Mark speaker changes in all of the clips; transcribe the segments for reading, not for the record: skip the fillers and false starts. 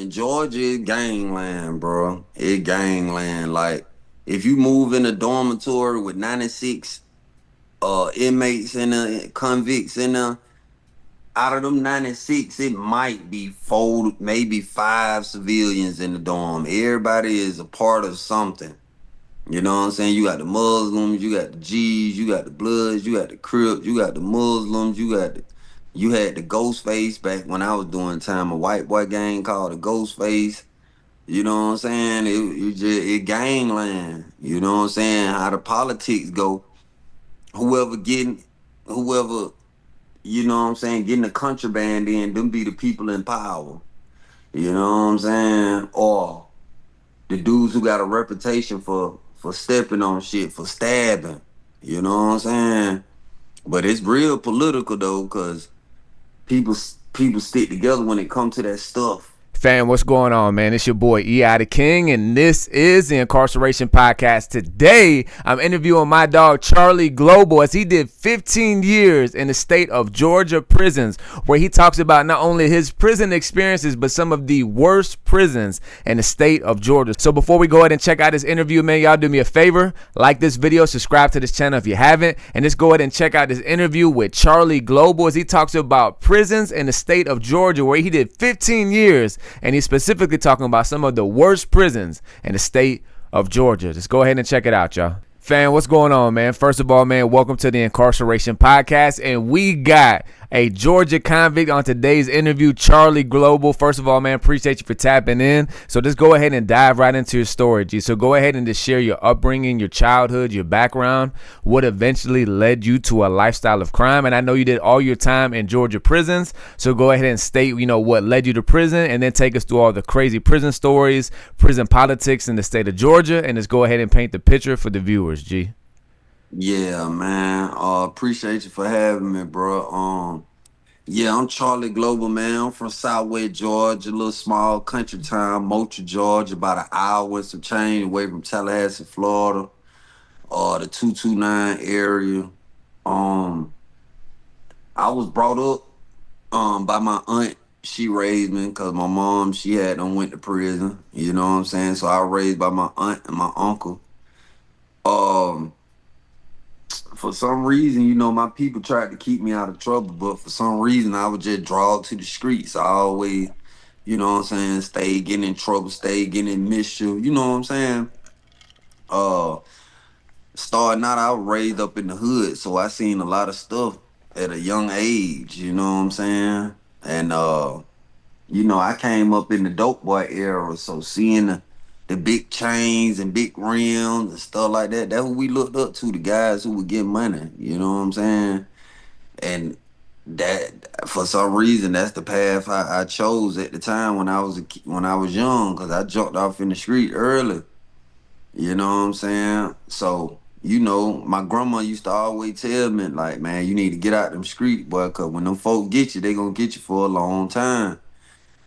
Speaker 1: Man, Georgia is gangland, bro. It gangland. Like, if you move in a dormitory with 96 inmates and convicts in there, out of them 96, it might be four, maybe five civilians in the dorm. Everybody is a part of something. You know what I'm saying? You got the Muslims, you got the G's, you got the Bloods, you got the Crips, you got the Muslims, you had the Ghostface back when I was doing time, a white boy gang called the Ghostface. You know what I'm saying? It gangland. You know what I'm saying? How the politics go. Whoever getting, whoever, you know what I'm saying, getting the contraband in, them be the people in power. You know what I'm saying? Or the dudes who got a reputation for stepping on shit, for stabbing. You know what I'm saying? But it's real political though, cause people people stick together when it comes to that stuff.
Speaker 2: Fam, what's going on, man? It's your boy E.I. the King, and this is the Incarceration Podcast. Today, I'm interviewing my dog Charlie Global as he did 15 years in the state of Georgia prisons, where he talks about not only his prison experiences, but some of the worst prisons in the state of Georgia. So before we go ahead and check out this interview, man, y'all do me a favor, like this video, subscribe to this channel if you haven't, and just go ahead and check out this interview with Charlie Global as he talks about prisons in the state of Georgia, where he did 15 years. And he's specifically talking about some of the worst prisons in the state of Georgia. Just go ahead and check it out, y'all. Fam, what's going on, man? First of all, man, welcome to the Incarceration Podcast. And we got a Georgia convict on today's interview, Charlie Global. First of all, man, appreciate you for tapping in. So just go ahead and dive right into your story, G. So go ahead and just share your upbringing, your childhood, your background, what eventually led you to a lifestyle of crime. And I know you did all your time in Georgia prisons. So go ahead and state, what led you to prison, and then take us through all the crazy prison stories, prison politics in the state of Georgia, and just go ahead and paint the picture for the viewers, G.
Speaker 1: Yeah, man. Appreciate you for having me, bro. Yeah, I'm Charlie Global, man. I'm from Southwest Georgia, a little small country town, Moultrie, Georgia, about an hour and some change away from Tallahassee, Florida, the 229 area. Um, I was brought up by my aunt. She raised me because my mom, she had done went to prison. You know what I'm saying? So I was raised by my aunt and my uncle. Um, for some reason, my people tried to keep me out of trouble, but for some reason, I was just drawn to the streets. I always, you know what I'm saying, stay getting in trouble, stay getting in mischief. You know what I'm saying? Uh, Starting out, I was raised up in the hood, so I seen a lot of stuff at a young age. You know what I'm saying? And I came up in the dope boy era, so seeing the big chains and big rims and stuff like that, that's what we looked up to, the guys who would get money, you know what I'm saying? And that, for some reason, that's the path I chose at the time when when I was young, because I jumped off in the street early, you know what I'm saying? So, my grandma used to always tell me, like, man, you need to get out them street, boy, because when them folk get you, they gonna get you for a long time.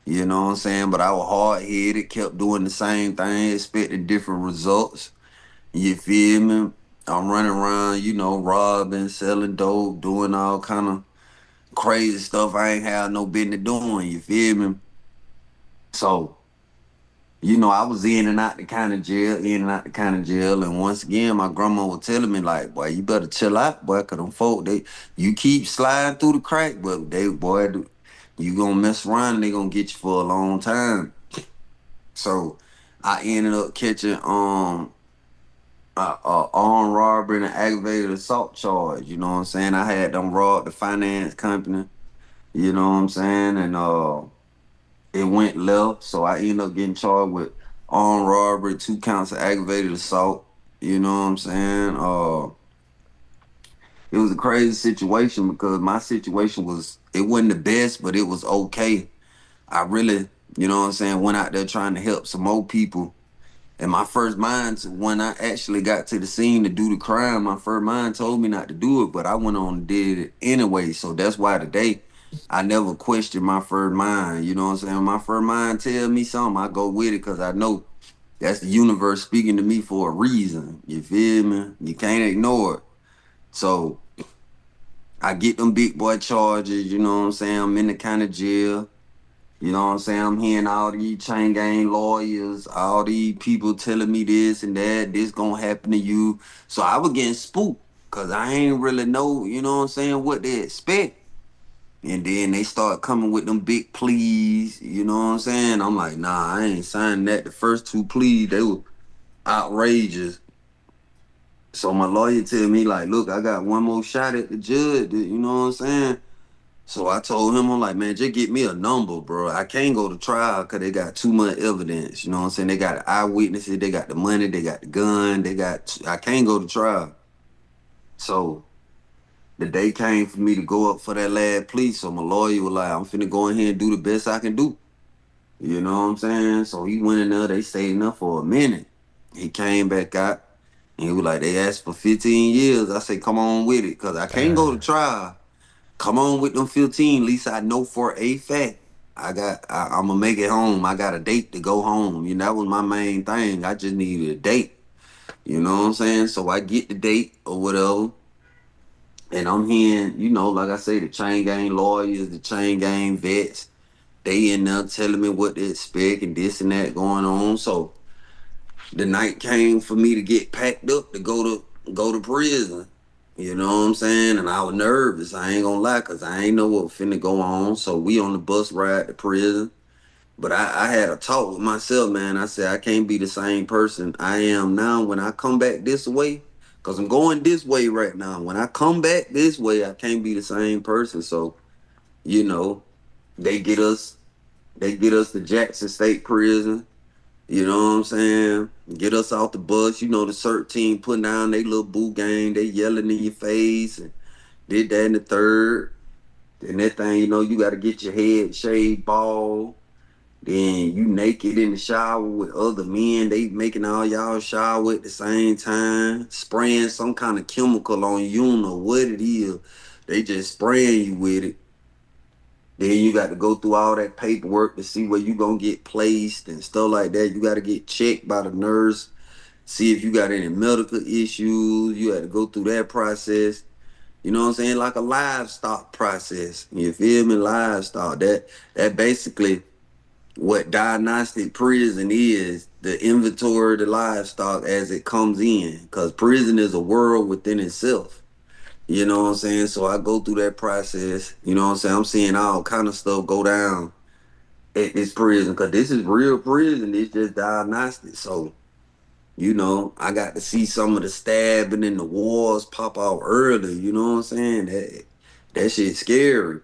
Speaker 1: You know what I'm saying? But I was hard headed, kept doing the same thing, expecting different results. You feel me? I'm running around, robbing, selling dope, doing all kind of crazy stuff I ain't had no business doing. You feel me? So, I was in and out the kind of jail, in and out the kind of jail. And once again, my grandma was telling me, like, boy, you better chill out, boy, because them folk, you keep sliding through the crack, but you gonna mess around and they gonna get you for a long time. So I ended up catching armed robbery and an aggravated assault charge. You know what I'm saying? I had them robbed the finance company. You know what I'm saying? And it went left, so I ended up getting charged with armed robbery, 2 counts of aggravated assault. You know what I'm saying? It was a crazy situation because my situation it wasn't the best, but it was okay. I really, you know what I'm saying, went out there trying to help some more people. And my first mind, when I actually got to the scene to do the crime, my first mind told me not to do it, but I went on and did it anyway. So that's why today I never questioned my first mind. You know what I'm saying? When my first mind tell me something, I go with it because I know that's the universe speaking to me for a reason. You feel me? You can't ignore it. So I get them big boy charges, you know what I'm saying? I'm in the kind of jail. You know what I'm saying? I'm hearing all these chain gang lawyers, all these people telling me this and that, this gonna happen to you. So I was getting spooked because I ain't really know, you know what I'm saying, what they expect. And then they start coming with them big pleas, you know what I'm saying? I'm like, nah, I ain't signing that. The first two pleas, they were outrageous. So my lawyer tell me, like, look, I got one more shot at the judge, you know what I'm saying? So I told him, I'm like, man, just get me a number, bro. I can't go to trial because they got too much evidence. You know what I'm saying? They got eyewitnesses, they got the money, they got the gun, I can't go to trial. So the day came for me to go up for that last plea. So my lawyer was like, I'm finna go in here and do the best I can do. You know what I'm saying? So he went in there, they stayed in there for a minute. He came back out and he was like, they asked for 15 years. I said, come on with it, because I can't go to trial. Come on with them 15. At least I know for a fact. I'm gonna make it home. I got a date to go home. You know, that was my main thing. I just needed a date. You know what I'm saying? So I get the date or whatever. And I'm hearing, like I say, the chain gang lawyers, the chain gang vets, they in there telling me what to expect and this and that going on. So the night came for me to get packed up to go to prison. You know what I'm saying? And I was nervous. I ain't gonna lie, cause I ain't know what finna go on. So we on the bus ride to prison. But I had a talk with myself, man. I said I can't be the same person I am now when I come back this way. Cause I'm going this way right now. When I come back this way, I can't be the same person. So, you know, they get us they get us to Jackson State Prison. You know what I'm saying? Get us off the bus. You know, the CERT team putting down they little boo game. They yelling in your face and did that in the third. Then that thing, you got to get your head shaved bald. Then you naked in the shower with other men. They making all y'all shower at the same time, spraying some kind of chemical on you. You don't know what it is. They just spraying you with it. Then you got to go through all that paperwork to see where you gonna get placed and stuff like that. You got to get checked by the nurse, see if you got any medical issues. You had to go through that process. You know what I'm saying? Like a livestock process. You feel me? Livestock. That basically what diagnostic prison is, the inventory of the livestock as it comes in. Because prison is a world within itself. You know what I'm saying? So I go through that process. You know what I'm saying? I'm seeing all kind of stuff go down at this prison. Because this is real prison. It's just diagnostic. So, I got to see some of the stabbing and the wars pop out early. You know what I'm saying? That shit's scary.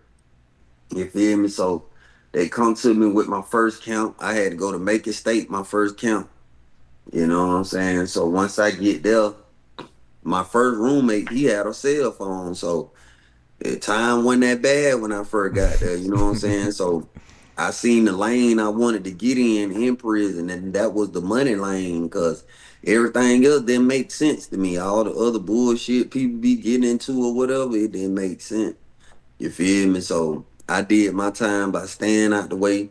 Speaker 1: You feel me? So they come to me with my first count. I had to go to Macon State, my first count. You know what I'm saying? So once I get there, my first roommate, he had a cell phone. So the time wasn't that bad when I first got there. You know what I'm saying? So I seen the lane I wanted to get in prison, and that was the money lane, because everything else didn't make sense to me. All the other bullshit people be getting into or whatever, it didn't make sense. You feel me? So I did my time by staying out the way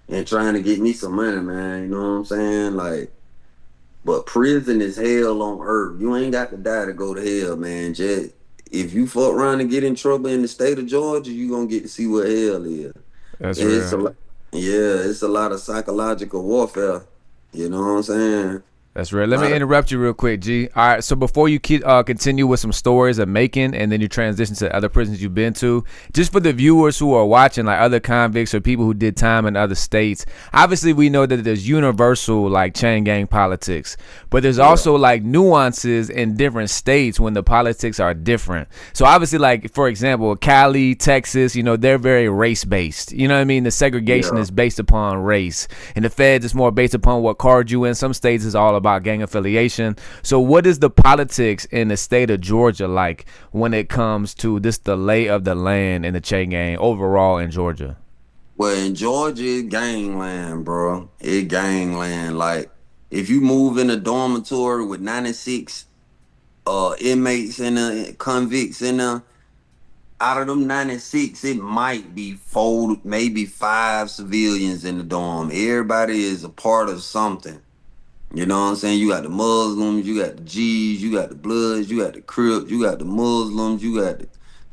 Speaker 1: and trying to get me some money, man. You know what I'm saying? Like, but prison is hell on earth. You ain't got to die to go to hell, man. Just if you fuck around and get in trouble in the state of Georgia, you gonna get to see what hell is.
Speaker 2: That's
Speaker 1: It's
Speaker 2: real.
Speaker 1: a lot, yeah, it's a lot of psychological warfare. You know what I'm saying?
Speaker 2: That's real.
Speaker 1: A
Speaker 2: Let me
Speaker 1: lot of
Speaker 2: interrupt you real quick, G. All right. So before you continue with some stories of Macon and then you transition to other prisons you've been to, just for the viewers who are watching, like other convicts or people who did time in other states, obviously we know that there's universal like chain gang politics, but there's
Speaker 1: yeah,
Speaker 2: also like nuances in different states when the politics are different. So obviously, like for example, Cali, Texas, they're very race based. You know what I mean? The segregation
Speaker 1: yeah.
Speaker 2: is based upon race, and the feds is more based upon what card you in. Some states is all about gang affiliation. So what is the politics in the state of Georgia like when it comes to this the lay of the land in the chain gang overall in Georgia?
Speaker 1: Well, in Georgia, it gangland, bro. It gangland. Like, if you move in a dormitory with 96 inmates and convicts in there, out of them 96, it might be four, maybe five civilians in the dorm. Everybody is a part of something. You know what I'm saying? You got the Muslims, you got the G's, you got the Bloods, you got the Crips, you got the Muslims, you got the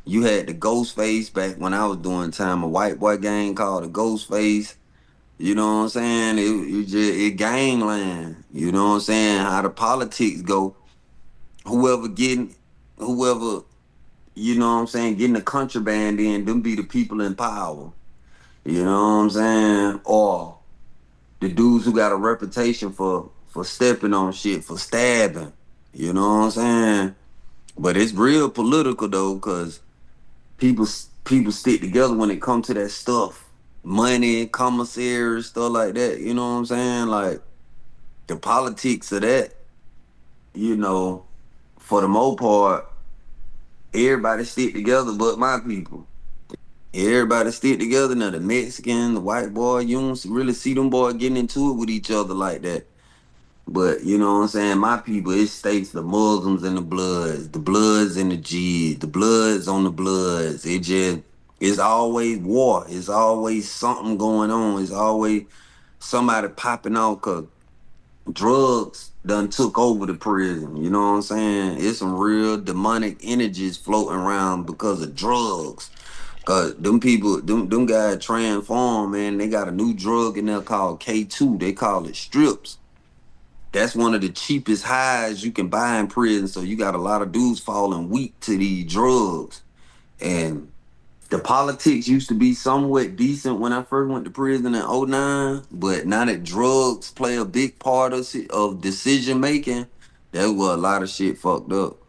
Speaker 1: You had the ghost face back when I was doing time, a white boy gang called the ghost face. You know what I'm saying? It just it gangland. You know what I'm saying? How the politics go. Whoever getting whoever, you know what I'm saying, getting the contraband in, them be the people in power. You know what I'm saying? Or the dudes who got a reputation for stepping on shit, for stabbing. You know what I'm saying? But it's real political though, cause people stick together when it comes to that stuff. Money, commissary, stuff like that. You know what I'm saying? Like the politics of that, you know, for the most part, everybody stick together but my people. Everybody stick together now. The Mexican, the white boy, you don't really see them boys getting into it with each other like that. But you know what I'm saying? My people, it states the Muslims and the Bloods and the G's, the Bloods on the Bloods. It's always war. It's always something going on. It's always somebody popping out because drugs done took over the prison. You know what I'm saying? It's some real demonic energies floating around because of drugs. Cause them people, them guys transform, man. They got a new drug in there called K2. They call it strips. That's one of the cheapest highs you can buy in prison. So you got a lot of dudes falling weak to these drugs. And the politics used to be somewhat decent when I first went to prison in '09, but now that drugs play a big part of decision making, that's where a lot of shit fucked up.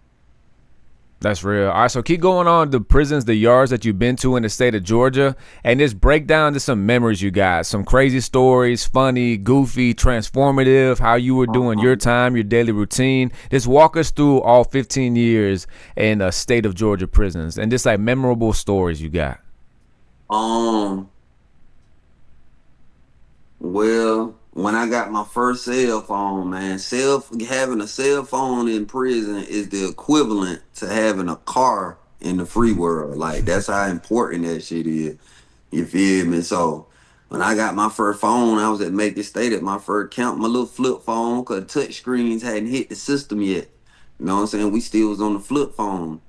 Speaker 2: That's real. All right, so keep going on the prisons, the yards that you've been to in the state of Georgia, and just break down to some memories you got. Some crazy stories, funny, goofy, transformative, how you were doing your time, your daily routine. Just walk us through all 15 years in the state of Georgia prisons and just like memorable stories you got.
Speaker 1: Um, well, when I got my first cell phone, man, having a cell phone in prison is the equivalent to having a car in the free world. Like that's how important that shit is. You feel me? So when I got my first phone, I was at Macon State at my first camp, my little flip phone, cause touch screens hadn't hit the system yet. You know what I'm saying? We still was on the flip phone.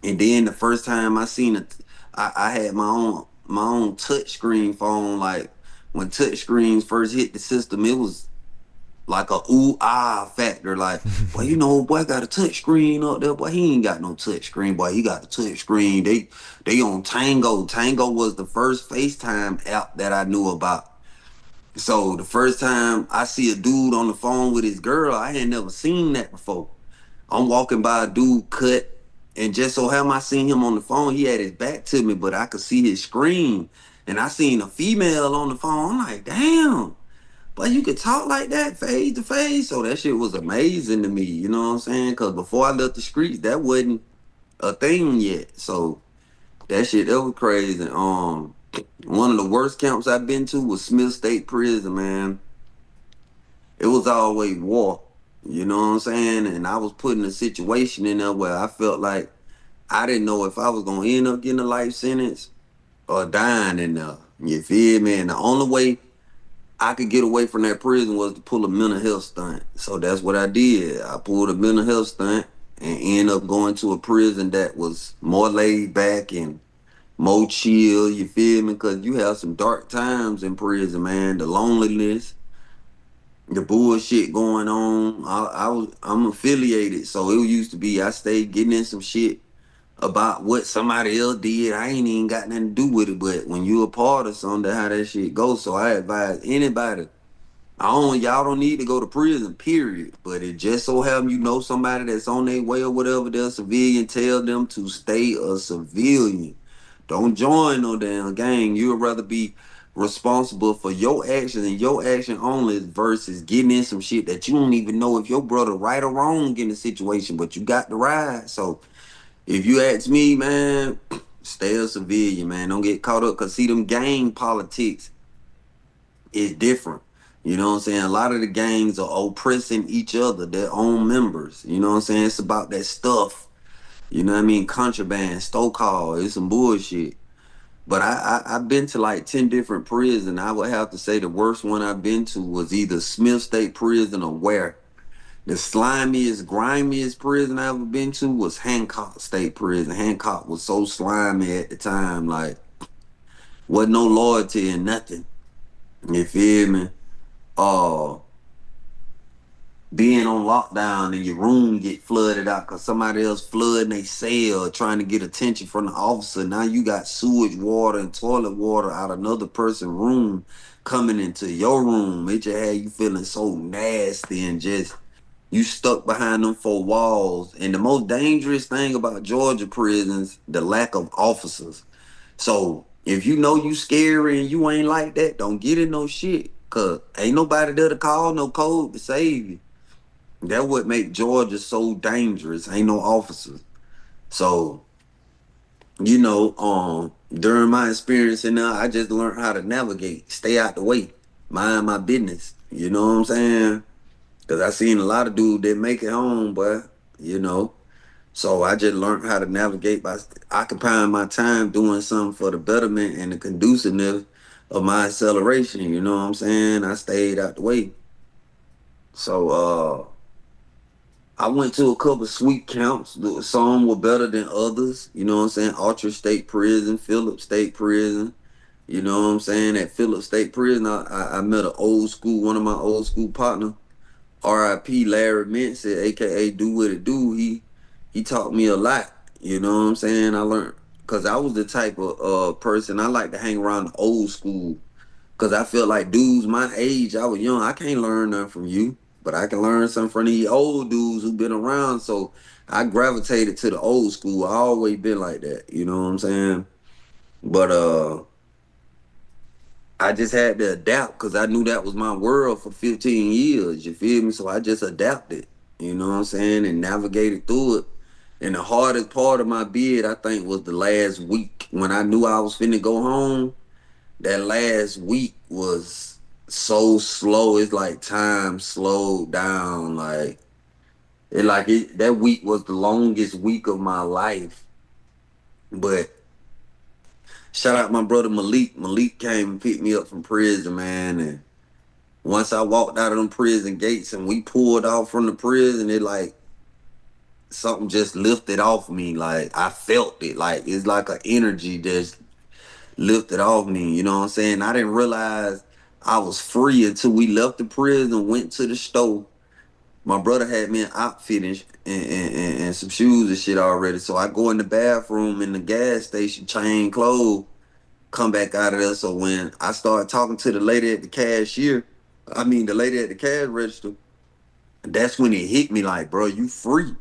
Speaker 1: And then the first time I seen it, I had my own touch screen phone. Like when touch screens first hit the system, it was like a ooh ah factor. Like, well, boy got a touch screen up there, boy. He ain't got no touch screen, boy. He got a touch screen. They on Tango. Tango was the first FaceTime app that I knew about. So the first time I see a dude on the phone with his girl, I had never seen that before. I'm walking by a dude cut, and just so happened I seen him on the phone. He had his back to me, but I could see his screen. And I seen a female on the phone. I'm like, damn, but you could talk like that face to face. So that shit was amazing to me. You know what I'm saying? Because before I left the streets, that wasn't a thing yet. So that was crazy. One of the worst camps I've been to was Smith State Prison, man. It was always war. You know what I'm saying? And I was put in a situation in there where I felt like I didn't know if I was gonna end up getting a life sentence or dying in there. You feel me? And the only way I could get away from that prison was to pull a mental health stunt. So that's what I did. I pulled a mental health stunt and ended up going to a prison that was more laid back and more chill. You feel me? Because you have some dark times in prison, man. The loneliness, the bullshit going on. I'm affiliated, so it used to be I stayed getting in some shit about what somebody else did. I ain't even got nothing to do with it. But when you a part of something, that's how that shit goes. So I advise anybody. Y'all don't need to go to prison, period. But it just so happen somebody that's on their way or whatever, they're a civilian, tell them to stay a civilian. Don't join no damn gang. You'd rather be responsible for your actions and your action only versus getting in some shit that you don't even know if your brother right or wrong in the situation, but you got the ride. So if you ask me, man, stay a civilian, man. Don't get caught up. Cause see, them gang politics is different. You know what I'm saying? A lot of the gangs are oppressing each other, their own members. You know what I'm saying? It's about that stuff. You know what I mean? Contraband, stoke call, it's some bullshit. But I've been to like 10 different prisons. I would have to say the worst one I've been to was either Smith State Prison or Ware. The slimiest, grimiest prison I ever been to was Hancock State Prison. Hancock was so slimy at the time, like wasn't no loyalty and nothing. You feel me? Uh, Being on lockdown and your room get flooded out because somebody else flooding they cell trying to get attention from the officer. Now you got sewage water and toilet water out another person's room coming into your room. It just had you feeling so nasty and just you stuck behind them four walls. And the most dangerous thing about Georgia prisons, the lack of officers. So if you know you scary and you ain't like that, don't get in no shit. Cause ain't nobody there to call no code to save you. That what make Georgia so dangerous. Ain't no officers. So, during my experience in there, I just learned how to navigate, stay out the way, mind my business. You know what I'm saying? Cause I seen a lot of dudes that make it home, but you know. So I just learned how to navigate by occupying my time doing something for the betterment and the conduciveness of my acceleration. You know what I'm saying? I stayed out the way. So I went to a couple sweet camps. Some were better than others. You know what I'm saying? Archer State Prison, Phillips State Prison. You know what I'm saying? At Phillips State Prison, I met one of my old school partner, R.I.P. Larry Mincy, aka Do What It Do. He taught me a lot. You know what I'm saying? I learned because I was the type of person I like to hang around the old school. Cause I feel like dudes my age, I was young. I can't learn nothing from you, but I can learn something from these old dudes who've been around. So I gravitated to the old school. I always been like that. You know what I'm saying? But I just had to adapt because I knew that was my world for 15 years. You feel me? So I just adapted. You know what I'm saying? And navigated through it. And the hardest part of my bid, I think, was the last week when I knew I was finna go home. That last week was so slow. It's like time slowed down. That week was the longest week of my life. But shout out my brother Malik. Malik came and picked me up from prison, man. And once I walked out of them prison gates and we pulled off from the prison, it like something just lifted off me. Like I felt it. Like it's like an energy just lifted off me. You know what I'm saying? I didn't realize I was free until we left the prison, went to the store. My brother had me an outfit and some shoes and shit already. So I go in the bathroom in the gas station, change clothes, come back out of there. So when I started talking to the lady at the the lady at the cash register, that's when it hit me like, bro, you free.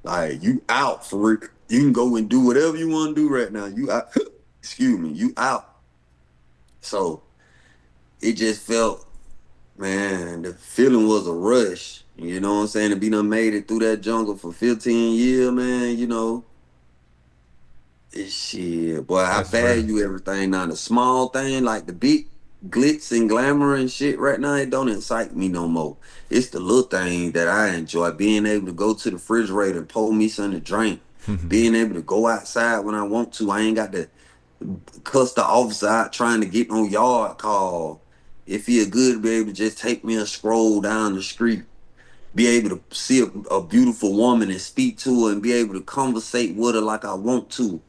Speaker 1: Like you out for real. You can go and do whatever you want to do right now. You out. Excuse me, you out. So it just felt, man, the feeling was a rush. You know what I'm saying? To be done made it through that jungle for 15 years, man, it's shit. Boy, I
Speaker 2: That's real.
Speaker 1: value everything now. The small thing, like the big glitz and glamour and shit right now, it don't excite me no more. It's the little things that I enjoy. Being able to go to the refrigerator and pour me something to drink. Being able to go outside when I want to. I ain't got to cuss the officer out trying to get no yard call. It feel good to be able to just take me a stroll down the street, be able to see a beautiful woman and speak to her and be able to conversate with her like I want to.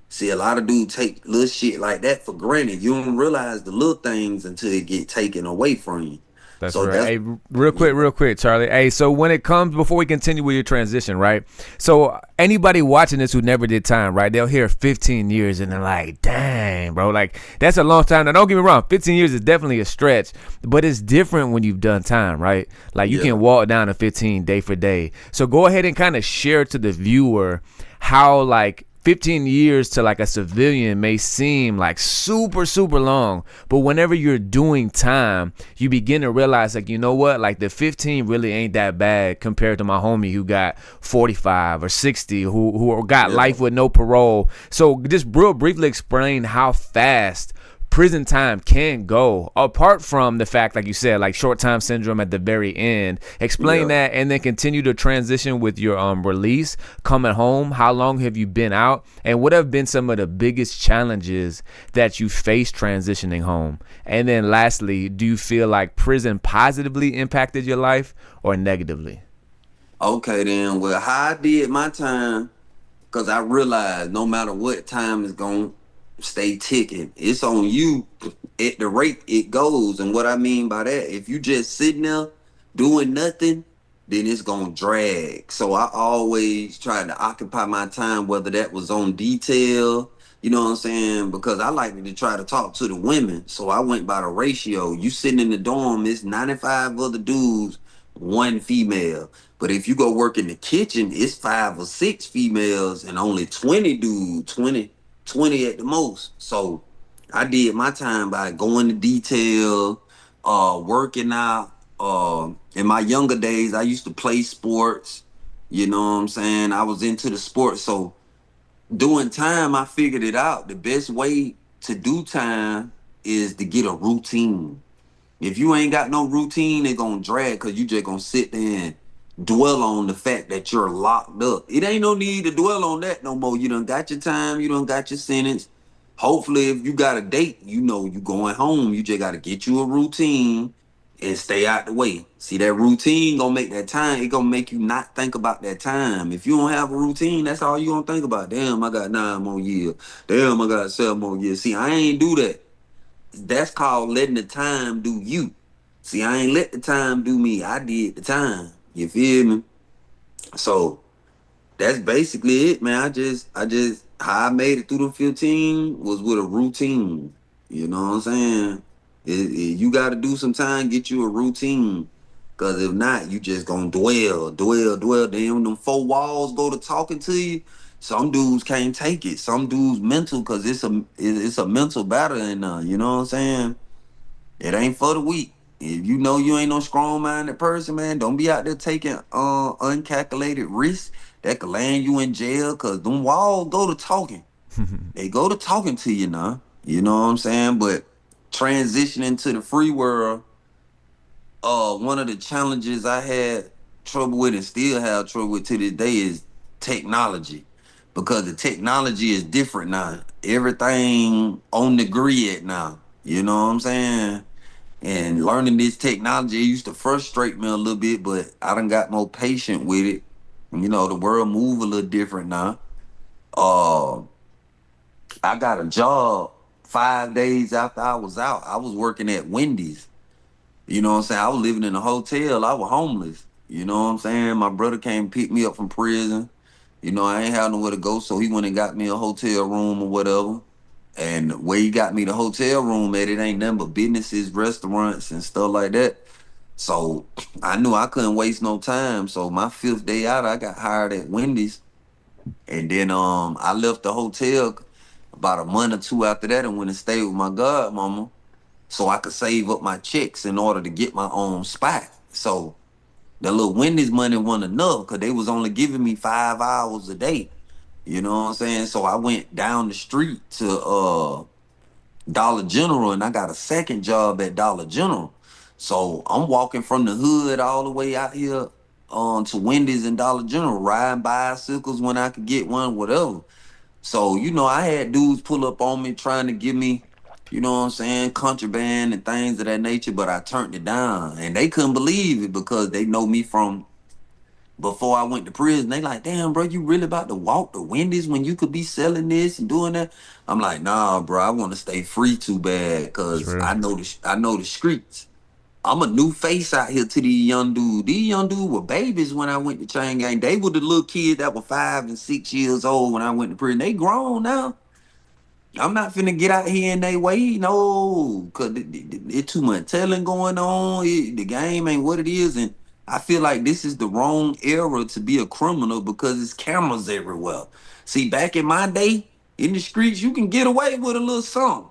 Speaker 1: See, a lot of dudes take little shit like that for granted. You don't realize the little things until it get taken away from you.
Speaker 2: That's
Speaker 1: So
Speaker 2: right.
Speaker 1: that's
Speaker 2: Hey, real quick, Charlie. Hey, so when it comes, before we continue with your transition, right? So anybody watching this who never did time, right? They'll hear 15 years and they're like, dang, bro, like that's a long time. Now, don't get me wrong, 15 years is definitely a stretch, but it's different when you've done time, right? Like you
Speaker 1: yeah.
Speaker 2: can walk down to 15 day for day. So go ahead and kind of share to the viewer how like 15 years to like a civilian may seem like super, super long, but whenever you're doing time, you begin to realize like, you know what, like the 15 really ain't that bad compared to my homie who got 45 or 60 who got
Speaker 1: Yeah.
Speaker 2: life with no parole. So just real briefly explain how fast prison time can go, apart from the fact, like you said, like short time syndrome at the very end. Explain
Speaker 1: Yeah.
Speaker 2: that, and then continue to transition with your release, coming home. How long have you been out, and what have been some of the biggest challenges that you faced transitioning home? And then lastly, do you feel like prison positively impacted your life or negatively?
Speaker 1: Okay then. Well, how I did my time, cause I realized no matter what, time is gonna stay ticking. It's on you at the rate it goes. And what I mean by that, if you just sitting there doing nothing, then it's gonna drag. So I always tried to occupy my time, whether that was on detail, you know what I'm saying? Because I like to try to talk to the women. So I went by the ratio. You sitting in the dorm, it's 95 other dudes, one female. But if you go work in the kitchen, it's 5 or 6 females and only 20 dudes, 20 at the most. So I did my time by going to detail, working out. In my younger days, I used to play sports. You know what I'm saying? I was into the sports. So doing time, I figured it out. The best way to do time is to get a routine. If you ain't got no routine, it gonna drag because you just gonna sit there and dwell on the fact that you're locked up. It ain't no need to dwell on that no more. You done got your time, you done got your sentence. Hopefully, if you got a date, you know you going home. You just gotta get you a routine and stay out the way. See, that routine gonna make that time, it gonna make you not think about that time. If you don't have a routine, that's all you gonna think about. Damn, I got 9 more years. Damn, I got 7 more years. See, I ain't do that. That's called letting the time do you. See, I ain't let the time do me. I did the time. You feel me? So that's basically it, man. How I made it through the 15 was with a routine. You know what I'm saying? You got to do some time, get you a routine. Cause if not, you just gonna dwell. Then when them 4 walls go to talking to you, some dudes can't take it. Some dudes mental, cause it's a mental battle, and you know what I'm saying? It ain't for the weak. If you know you ain't no strong minded person, man, don't be out there taking uncalculated risks that could land you in jail. Cause them walls go to talking. They go to talking to you now. You know what I'm saying? But transitioning to the free world, one of the challenges I had trouble with and still have trouble with to this day is technology. Because the technology is different now. Everything on the grid now. You know what I'm saying? And learning this technology, it used to frustrate me a little bit, but I done got more patient with it. You know, the world move a little different now. Uh, I got a job 5 days after I was out. I was working at Wendy's. You know what I'm saying? I was living in a hotel. I was homeless. You know what I'm saying? My brother came pick me up from prison. You know, I ain't had nowhere to go, so he went and got me a hotel room or whatever. And where he got me the hotel room at, it ain't nothing but businesses, restaurants, and stuff like that. So I knew I couldn't waste no time. So my 5th day out, I got hired at Wendy's. And then I left the hotel about a month or two after that and went and stayed with my godmama so I could save up my checks in order to get my own spot. So the little Wendy's money wasn't enough because they was only giving me 5 hours a day. You know what I'm saying? So I went down the street to Dollar General and I got a second job at Dollar General. So I'm walking from the hood all the way out here to Wendy's and Dollar General, riding bicycles when I could get one, whatever. So, you know, I had dudes pull up on me trying to give me, you know what I'm saying, contraband and things of that nature, but I turned it down. And they couldn't believe it because they know me from before I went to prison. They like, damn, bro, you really about to walk to Wendy's when you could be selling this and doing that? I'm like, nah, bro, I want to stay free too bad
Speaker 2: That's
Speaker 1: because
Speaker 2: real.
Speaker 1: I know the streets. I'm a new face out here to these young dudes. These young dudes were babies when I went to chain gang. They were the little kids that were 5 and 6 years old when I went to prison. They grown now. I'm not finna get out here in they way, no, cause it too much telling going on. The game ain't what it is, and I feel like this is the wrong era to be a criminal because it's cameras everywhere. See, back in my day, in the streets, you can get away with a little something.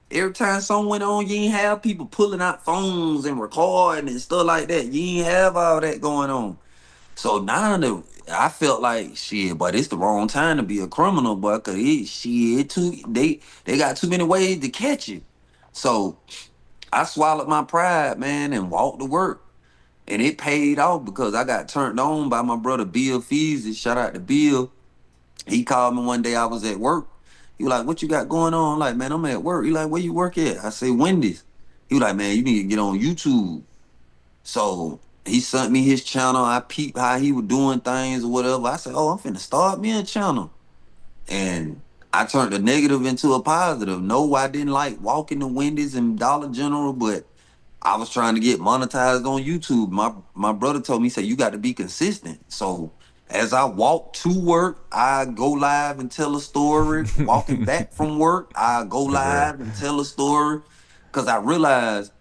Speaker 1: Every time something went on, you ain't have people pulling out phones and recording and stuff like that. You ain't have all that going on. So now I felt like shit, but it's the wrong time to be a criminal, boy, cause they got too many ways to catch you. So I swallowed my pride, man, and walked to work. And it paid off because I got turned on by my brother Bill Feasy. Shout out to Bill. He called me one day, I was at work. He was like, what you got going on? I'm like, man, I'm at work. He like, where you work at? I say, Wendy's. He was like, man, you need to get on YouTube. So He sent me his channel. I peeped how he was doing things or whatever. I said, "Oh, I'm finna start me a channel." And I turned a negative into a positive. No, I didn't like walking the Wendy's and Dollar General, but I was trying to get monetized on YouTube. My brother told me, he said, you got to be consistent. So as I walk to work, I go live and tell a story. Walking back from work, I go
Speaker 2: For real.
Speaker 1: live and tell a story. Cause I realized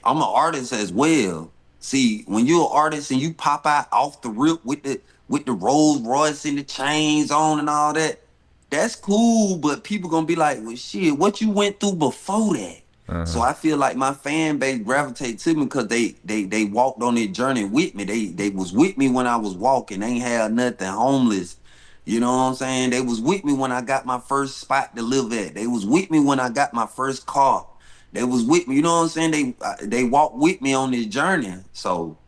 Speaker 1: I'm an artist as well. See, when you're an artist and you pop out off the rip with the Rolls Royce and the chains on and all that, that's cool. But people gonna be like, well, shit, what you went through before that? So I feel like my fan base gravitate to me because they walked on their journey with me. They was with me when I was walking. They ain't had nothing, homeless. You know what I'm saying? They was with me when I got my first spot to live at. They was with me when I got my first car. They was with me. You know what I'm saying? They walked with me on this journey. So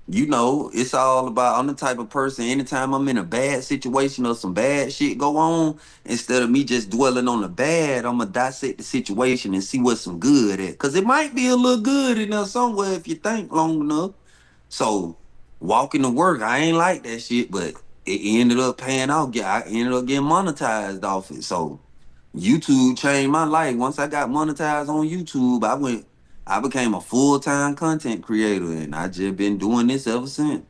Speaker 1: it's all about. I'm the type of person. Anytime I'm in a bad situation or some bad shit go on, instead of me just dwelling on the bad, I'm gonna dissect the situation and see what's some good at. Cause it might be a little good in there somewhere if you think long enough. So walking to work, I ain't like that shit, but it ended up paying off. I ended up getting monetized off it. So YouTube changed my life. Once I got monetized on YouTube, I became a full-time content creator, and I just been doing this ever since.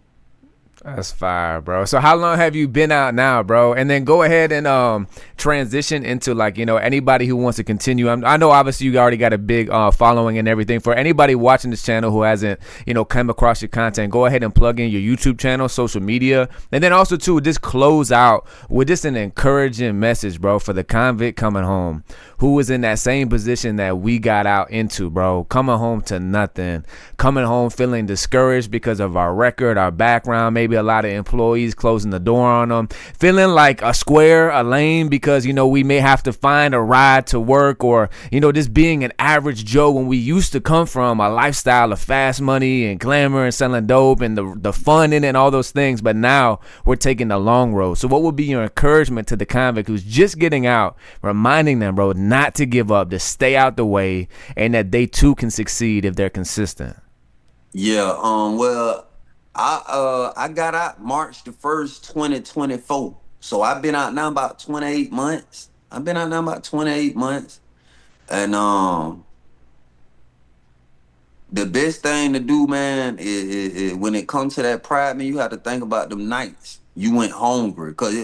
Speaker 2: That's fire, bro. So how long have you been out now, bro? And then go ahead and transition into, like, anybody who wants to continue. I know obviously you already got a big following and everything. For anybody watching this channel who hasn't come across your content, go ahead and plug in your YouTube channel, social media, and then also too just close out with just an encouraging message, bro, for the convict coming home, who was in that same position that we got out into, bro, coming home to nothing, coming home feeling discouraged because of our record, our background, maybe a lot of employees closing the door on them, feeling like a square, a lane, because we may have to find a ride to work, or just being an average Joe when we used to come from a lifestyle of fast money and glamour and selling dope and the fun in it and all those things. But now we're taking the long road. So what would be your encouragement to the convict who's just getting out, reminding them, bro, not to give up, to stay out the way, and that they too can succeed if they're consistent?
Speaker 1: Yeah, well, I got out March 2024. So I've been out now about 28 months. I've been out now about 28 months. And the best thing to do, man, is when it comes to that pride, man, you have to think about them nights you went hungry. Cause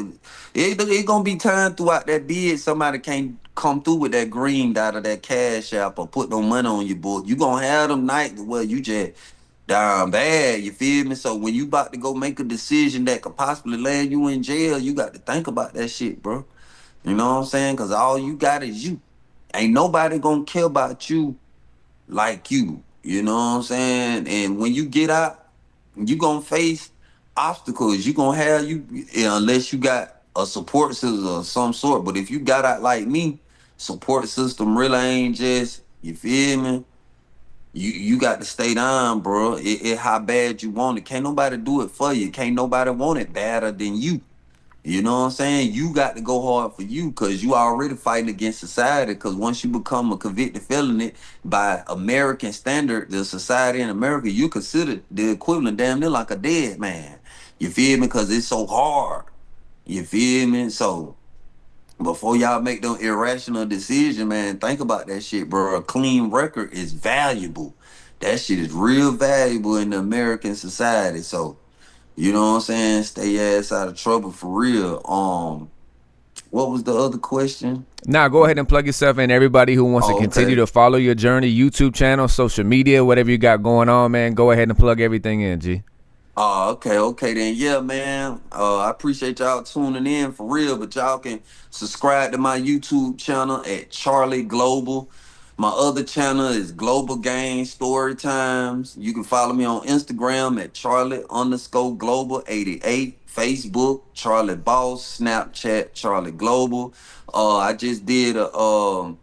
Speaker 1: it gonna be time throughout that bid somebody can't come through with that green dot or that cash app or put no money on your book. You gonna have them nights where you just down bad, you feel me? So when you about to go make a decision that could possibly land you in jail, you got to think about that shit, bro. You know what I'm saying? Cause all you got is you. Ain't nobody gonna care about you like you. You know what I'm saying? And when you get out, you gonna face obstacles. You gonna have unless you got a support system of some sort. But if you got out like me, support system really ain't just, you feel me? You got to stay down, bro. It how bad you want it. Can't nobody do it for you. Can't nobody want it better than you. You know what I'm saying? You got to go hard for you because you already fighting against society. Because once you become a convicted felon by American standard, the society in America, you consider the equivalent damn near like a dead man. You feel me? Because it's so hard. You feel me? So before y'all make them irrational decision, man, think about that shit, bro. A clean record is valuable. That shit is real valuable in the American society. So, you know what I'm saying? Stay your ass out of trouble for real. What was the other question?
Speaker 2: Now go ahead and plug yourself in. Everybody who wants to
Speaker 1: Oh,
Speaker 2: continue
Speaker 1: okay.
Speaker 2: to follow your journey, YouTube channel, social media, whatever you got going on, man, go ahead and plug everything in, G.
Speaker 1: Oh, okay then. Yeah, man. I appreciate y'all tuning in for real, but y'all can subscribe to my YouTube channel at Charlie Global. My other channel is Global Gang Story Times. You can follow me on Instagram at Charlie_Global88, Facebook, Charlie Boss, Snapchat, Charlie Global. I just did a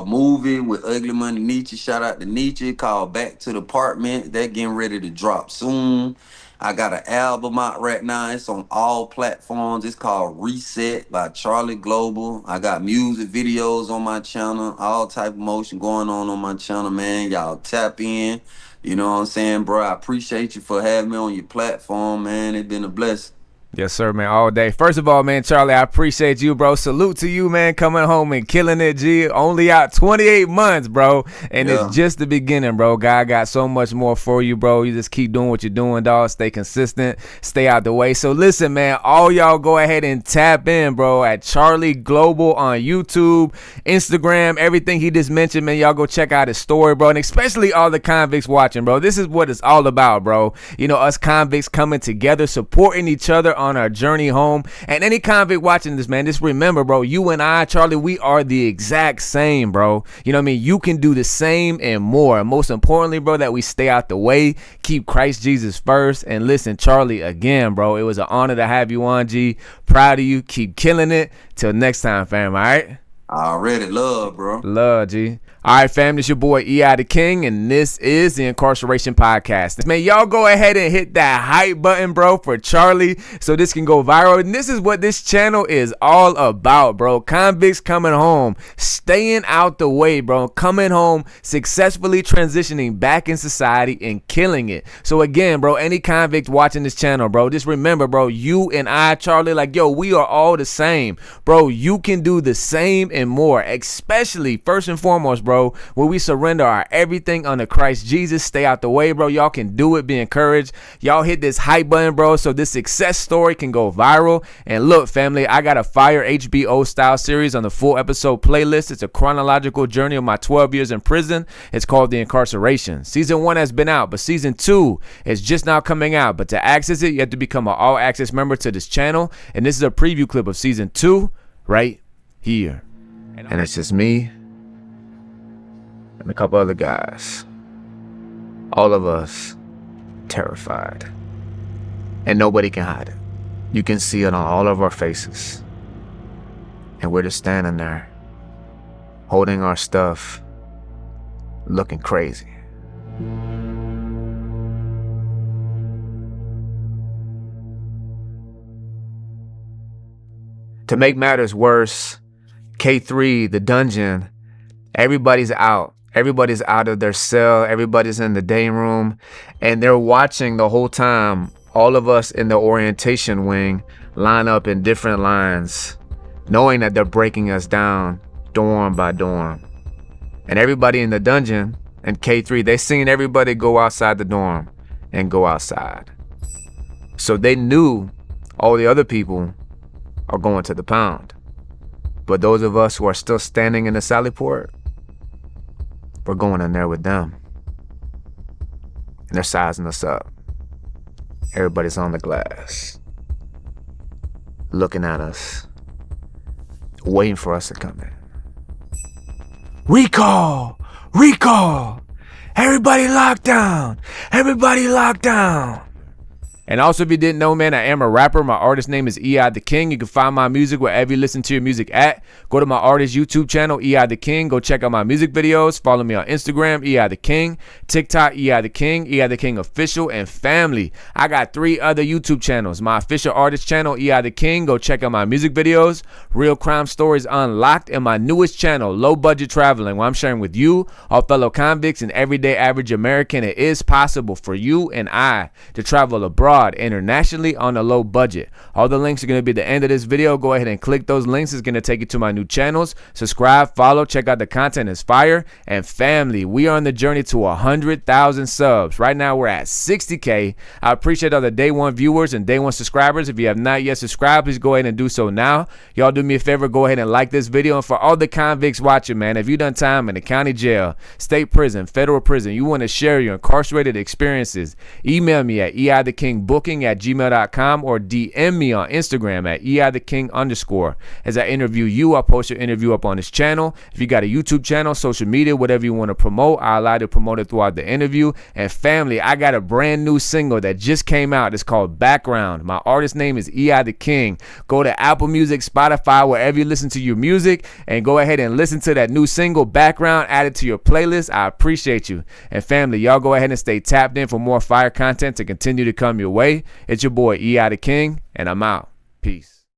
Speaker 1: movie with Ugly Money Nietzsche. Shout out to Nietzsche called Back to the Apartment. That getting ready to drop soon. I got an album out right now. It's on all platforms. It's called Reset by Charlie Global. I got music videos on my channel, all type of motion going on my channel, man. Y'all tap in. You know what I'm saying, bro? I appreciate you for having me on your platform, man. It's been a blessing.
Speaker 2: Yes, sir, man, all day. First of all, man, Charlie, I appreciate you, bro. Salute to you, man, coming home and killing it, G. Only out 28 months, bro. And it's
Speaker 1: Yeah.
Speaker 2: just the beginning, bro. God got so much more for you, bro. You just keep doing what you're doing, dog. Stay consistent. Stay out the way. So listen, man, all y'all go ahead and tap in, bro, at Charlie Global on YouTube, Instagram, everything he just mentioned, man. Y'all go check out his story, bro. And especially all the convicts watching, bro. This is what it's all about, bro. You know, us convicts coming together, supporting each other on our journey home. And any convict watching this, man, just remember, bro, you and I, Charlie, we are the exact same, bro. You know what I mean? You can do the same and more. And most importantly, bro, that we stay out the way, keep Christ Jesus first. And listen, Charlie, again, bro, it was an honor to have you on, G. Proud of you. Keep killing it. Till next time, fam, all right?
Speaker 1: I already love, bro.
Speaker 2: Love, G. All right, fam, this your boy E.I. the King, and this is the Incarceration Podcast. Man, y'all go ahead and hit that hype button, bro, for Charlie so this can go viral. And this is what this channel is all about, bro. Convicts coming home, staying out the way, bro. Coming home, successfully transitioning back in society and killing it. So again, bro, any convict watching this channel, bro, just remember, bro, you and I, Charlie, like, yo, we are all the same. Bro, you can do the same and more, especially, first and foremost, bro, where we surrender our everything under Christ Jesus. Stay out the way, bro. Y'all can do it. Be encouraged. Y'all hit this hype button, bro, so this success story can go viral. And look, family, I got a fire HBO style series on the full episode playlist. It's a chronological journey of my 12 years in prison. It's called The Incarceration. Season 1 has been out, but season 2 is just now coming out. But to access it, you have to become an all access member to this channel. And this is a preview clip of season 2 right here. And it's just me and a couple other guys. All of us terrified. And nobody can hide it. You can see it on all of our faces. And we're just standing there, holding our stuff, looking crazy. To make matters worse, K3, the dungeon, everybody's out. Everybody's out of their cell. Everybody's in the day room. And they're watching the whole time. All of us in the orientation wing line up in different lines, knowing that they're breaking us down dorm by dorm. And everybody in the dungeon and K3, they seen everybody go outside the dorm and go outside. So they knew all the other people are going to the pound. But those of us who are still standing in the sally port, we're going in there with them. And they're sizing us up. Everybody's on the glass, looking at us, waiting for us to come in. Recall! Recall! Everybody locked down! Everybody locked down! And also, if you didn't know, man, I am a rapper. My artist name is E.I. the King. You can find my music wherever you listen to your music at. Go to my artist YouTube channel, E.I. the King. Go check out my music videos. Follow me on Instagram, E.I. the King. TikTok, E.I. the King. E.I. the King Official. And family, I got 3 other YouTube channels. My official artist channel, E.I. the King. Go check out my music videos. Real Crime Stories Unlocked. And my newest channel, Low Budget Traveling, where I'm sharing with you, our fellow convicts and everyday average American, it is possible for you and I to travel abroad internationally on a low budget. All the links are going to be at the end of this video. Go ahead and click those links. It's going to take you to my new channels. Subscribe, follow, check out the content. Is fire. And family, we are on the journey to 100,000 subs. Right now we're at 60K. I appreciate all the day one viewers and day one subscribers. If you have not yet subscribed, please go ahead and do so now. Y'all do me a favor, go ahead and like this video. And for all the convicts watching, man, if you done time in the county jail, state prison, federal prison, you want to share your incarcerated experiences, email me at eithekingbooking@gmail.com or DM me on Instagram at eitheking_. As I interview you, I'll post your interview up on this channel. If you got a YouTube channel, social media, whatever you want to promote, I'll allow you to promote it throughout the interview. And family, I got a brand new single that just came out. It's called Background. My artist name is E.I. the King. Go to Apple Music, Spotify, wherever you listen to your music, and go ahead and listen to that new single, Background. Add it to your playlist. I appreciate you. And family, y'all go ahead and stay tapped in for more fire content to continue to come your way. It's your boy E.I. the King, and I'm out. Peace.